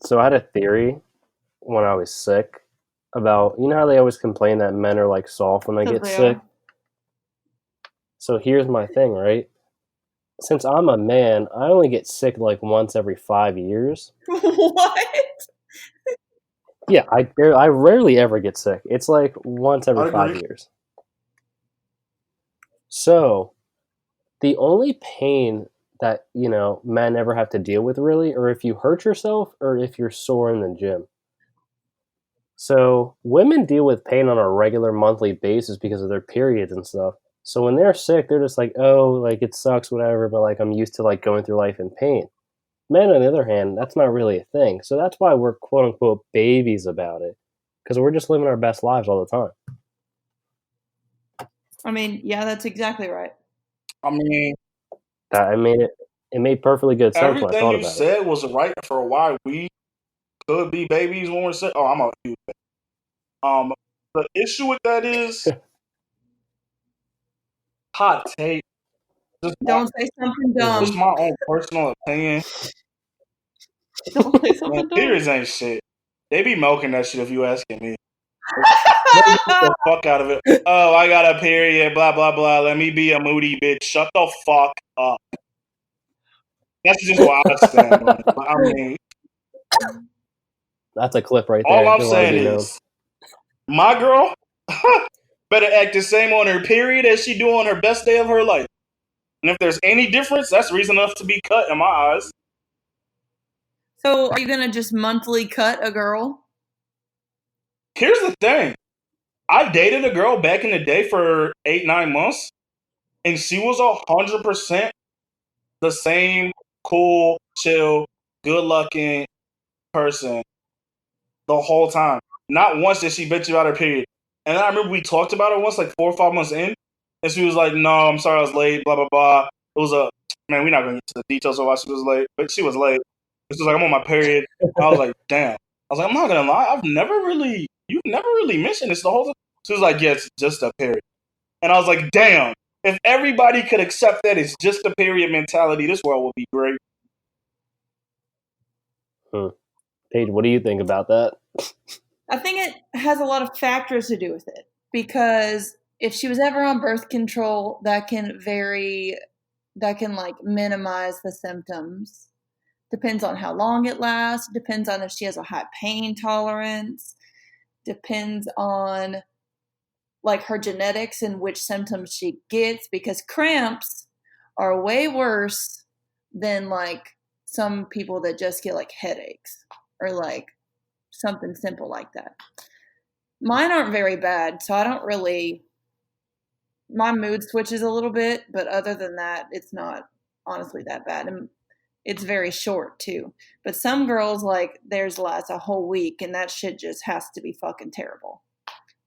So I had a theory when I was sick about, you know how they always complain that men are like soft when they get sick? So here's my thing, right? Since I'm a man, I only get sick like once every 5 years. What? Yeah, I rarely ever get sick. It's like once every I five agree. years. So the only pain that, men ever have to deal with really, or if you hurt yourself or if you're sore in the gym. So women deal with pain on a regular monthly basis because of their periods and stuff. So when they're sick, they're just like, oh, like it sucks, whatever, but like I'm used to like going through life in pain. Men, on the other hand, that's not really a thing. So that's why we're quote unquote babies about it. Because we're just living our best lives all the time. I mean, yeah, that's exactly right. I mean, It made perfectly good sense when I everything thought you about it. said was right for why we could be babies when we're sick. Oh, I'm a huge baby. The issue with that is hot take. Don't say something dumb. Just my own personal opinion. Don't say something Man, dumb. periods ain't shit. They be milking that shit if you asking me. Get the fuck out of it. Oh, I got a period, blah, blah, blah. Let me be a moody bitch. Shut the fuck up. That's just what I stand on it. But I mean, That's a clip right all there. I'm Just want to saying be known. is, my girl better act the same on her period as she do on her best day of her life. And if there's any difference, that's reason enough to be cut in my eyes. So, are you gonna just monthly cut a girl? Here's the thing. I dated a girl back in the day for 8-9 months, and she was 100% the same cool, chill, good-looking person the whole time. Not once did she bitch about her period. And I remember we talked about it once, like 4 or 5 months in, and she was like, "No, I'm sorry, I was late." Blah blah blah. It was a man. We're not gonna get to the details of why she was late, but she was late. She was like, "I'm on my period." I was like, "Damn." I was like, "I'm not gonna lie. You've never really mentioned this the whole time." She was like, "Yeah, it's just a period." And I was like, "Damn. If everybody could accept that it's just a period mentality, this world would be great." Paige, what do you think about that? I think it has a lot of factors to do with it because if she was ever on birth control, that can like minimize the symptoms. Depends on how long it lasts, depends on if she has a high pain tolerance, depends on like her genetics and which symptoms she gets because cramps are way worse than like some people that just get like headaches or like something simple like that. Mine aren't very bad, so I don't really. My mood switches a little bit, but other than that, it's not honestly that bad. And it's very short too. But some girls, like, theirs lasts a whole week, and that shit just has to be fucking terrible.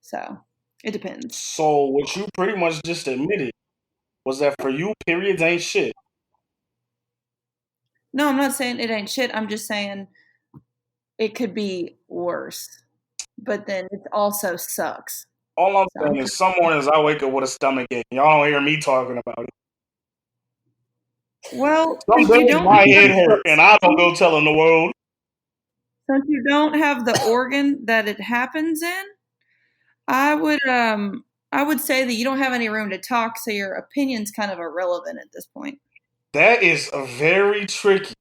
So it depends. So what you pretty much just admitted was that for you, periods ain't shit. No, I'm not saying it ain't shit. I'm just saying it could be worse. But then it also sucks. All I'm saying is some mornings I wake up with a stomach ache. Y'all don't hear me talking about it. Well, Some if you days don't my head hurt and I don't go telling the world. Since you don't have the organ that it happens in, I would say that you don't have any room to talk, so your opinion's kind of irrelevant at this point. That is very tricky.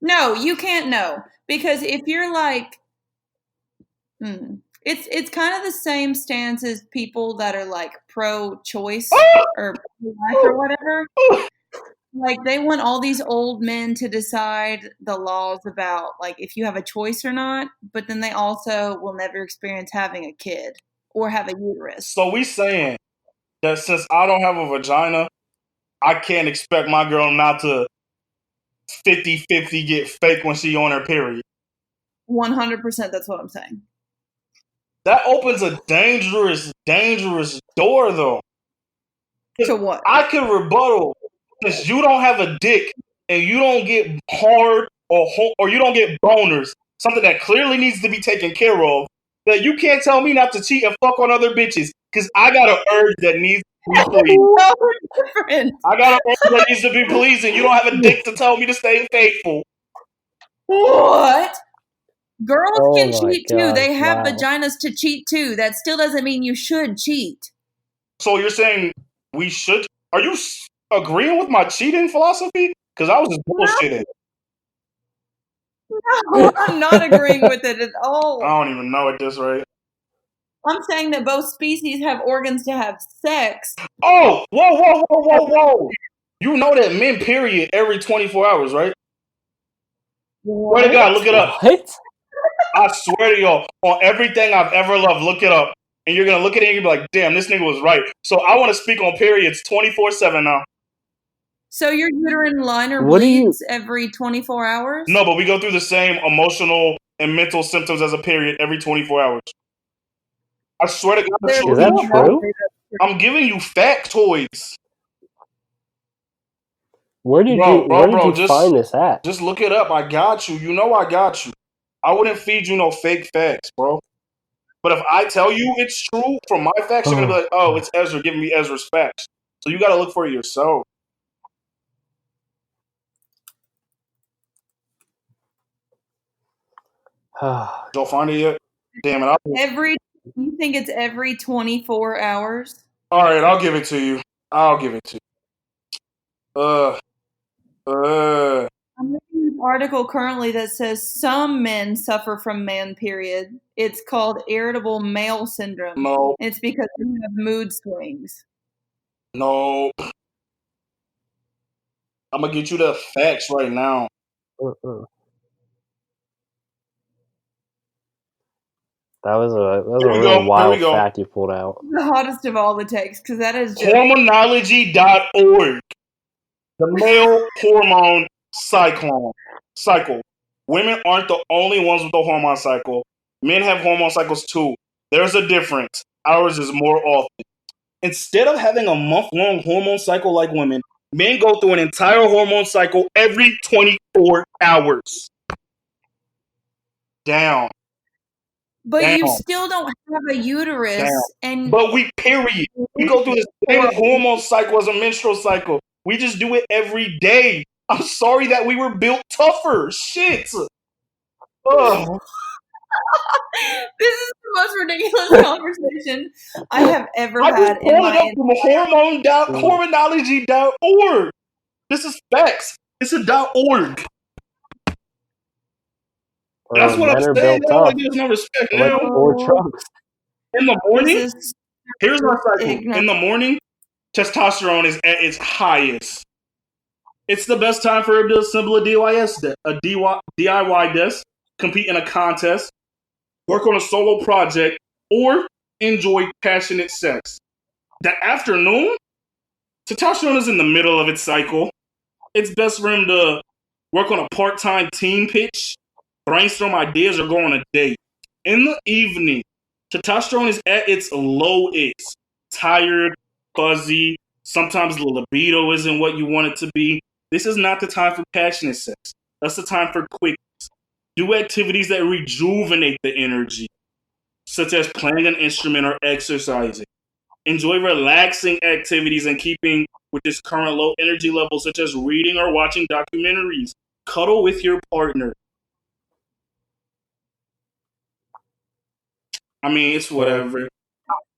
No, you can't know because if you're like, it's kind of the same stance as people that are like pro-choice or pro-life or whatever. Like they want all these old men to decide the laws about like if you have a choice or not, but then they also will never experience having a kid or have a uterus. So we saying that since I don't have a vagina, I can't expect my girl not to 50-50 get fake when she on her period. 100%, that's what I'm saying. That opens a dangerous, dangerous door, though. To what? I can rebuttal since you don't have a dick and you don't get hard or you don't get boners, something that clearly needs to be taken care of. That you can't tell me not to cheat and fuck on other bitches because I got an urge that needs to be pleased. I got an urge that needs to be pleased, and you don't have a dick to tell me to stay faithful. What? Girls can Oh my cheat too. god! They have Wow. vaginas to cheat too. That still doesn't mean you should cheat. So you're saying we should? Are you agreeing with my cheating philosophy? Because I was just bullshitting. No, I'm not agreeing with it at all. I don't even know at this rate. I'm saying that both species have organs to have sex. Oh, whoa. You know that men period every 24 hours, right? Swear to God, look it up. What? I swear to y'all, on everything I've ever loved, look it up. And you're going to look at it and you're be like, damn, this nigga was right. So I want to speak on periods 24/7 now. So your uterine liner What do you- bleeds every 24 hours? No, but we go through the same emotional and mental symptoms as a period every 24 hours. I swear to God, There's Is that no true? way I'm giving you factoids. Where did you find this at? Just look it up. I got you. You know I got you. I wouldn't feed you no fake facts, bro. But if I tell you it's true from my facts, you're gonna be like, oh, it's Ezra giving me Ezra's facts. So you gotta look for it yourself. Don't find it yet? Damn it. You think it's every 24 hours? Alright, I'll give it to you. I'll give it to you. I'm reading an article currently that says some men suffer from man period. It's called irritable male syndrome. No. It's because they have mood swings. No. I'm gonna get you the facts right now. That was a really wild fact you pulled out. The hottest of all the takes, because that is just Hormonology.org. The male hormone cycle. Women aren't the only ones with the hormone cycle. Men have hormone cycles too. There's a difference. Ours is more often. Instead of having a month-long hormone cycle like women, men go through an entire hormone cycle every 24 hours. Down. But you still don't have a uterus. But we period. We go through the same hormone cycle as a menstrual cycle. We just do it every day. I'm sorry that we were built tougher. Shit. Ugh. This is the most ridiculous conversation I have ever had in my life. Hormonology.org. This is facts. It's a .org. That's what I'm saying. There's no respect now. In the morning, here's my cycle. In the morning, testosterone is at its highest. It's the best time for him to assemble a DIY desk, compete in a contest, work on a solo project, or enjoy passionate sex. The afternoon, testosterone is in the middle of its cycle. It's best for him to work on a part-time team pitch, brainstorm ideas, or go on a date. In the evening, testosterone is at its lowest. Tired, fuzzy, sometimes the libido isn't what you want it to be. This is not the time for passionate sex. That's the time for quickness. Do activities that rejuvenate the energy, such as playing an instrument or exercising. Enjoy relaxing activities and keeping with this current low energy level, such as reading or watching documentaries. Cuddle with your partner. I mean, it's whatever.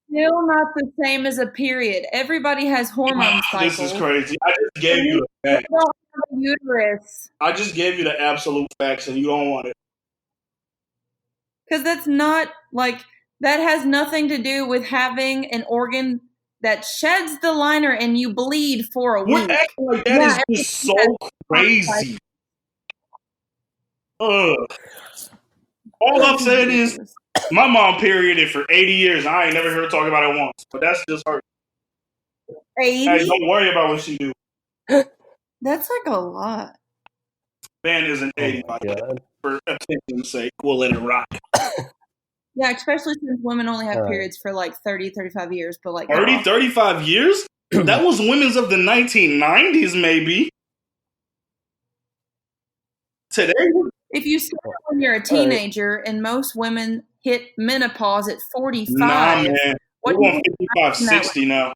Still not the same as a period. Everybody has hormone cycles. This is crazy. I just gave you the facts. You don't have a uterus. I just gave you the absolute facts and you don't want it. Because that's not, like, that has nothing to do with having an organ that sheds the liner and you bleed for a week. Acting like that is just so crazy. All I'm saying is, my mom perioded for 80 years. I ain't never heard her talk about it once. But that's just her. 80? Hey, don't worry about what she do. That's like a lot. Van isn't 80, for attention's sake. We'll let it rock. Yeah, especially since women only have periods for like 30, 35 years. But like 30, 35 years? That was women's of the 1990s, maybe. Today? If you start when you're a teenager, and most women hit menopause at 45. Nah, man. We're going 55, 60 now.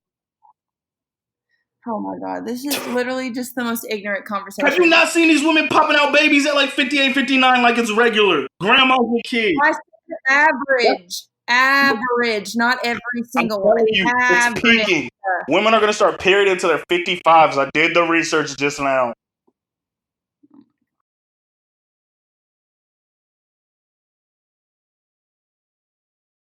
Oh my god, this is literally just the most ignorant conversation. Have you not seen these women popping out babies at like 58, 59 like it's regular? Grandmas with kids. I said average, not every single one. You, Average. it's peaking. Women are going to start period until they're 55s. I did the research just now.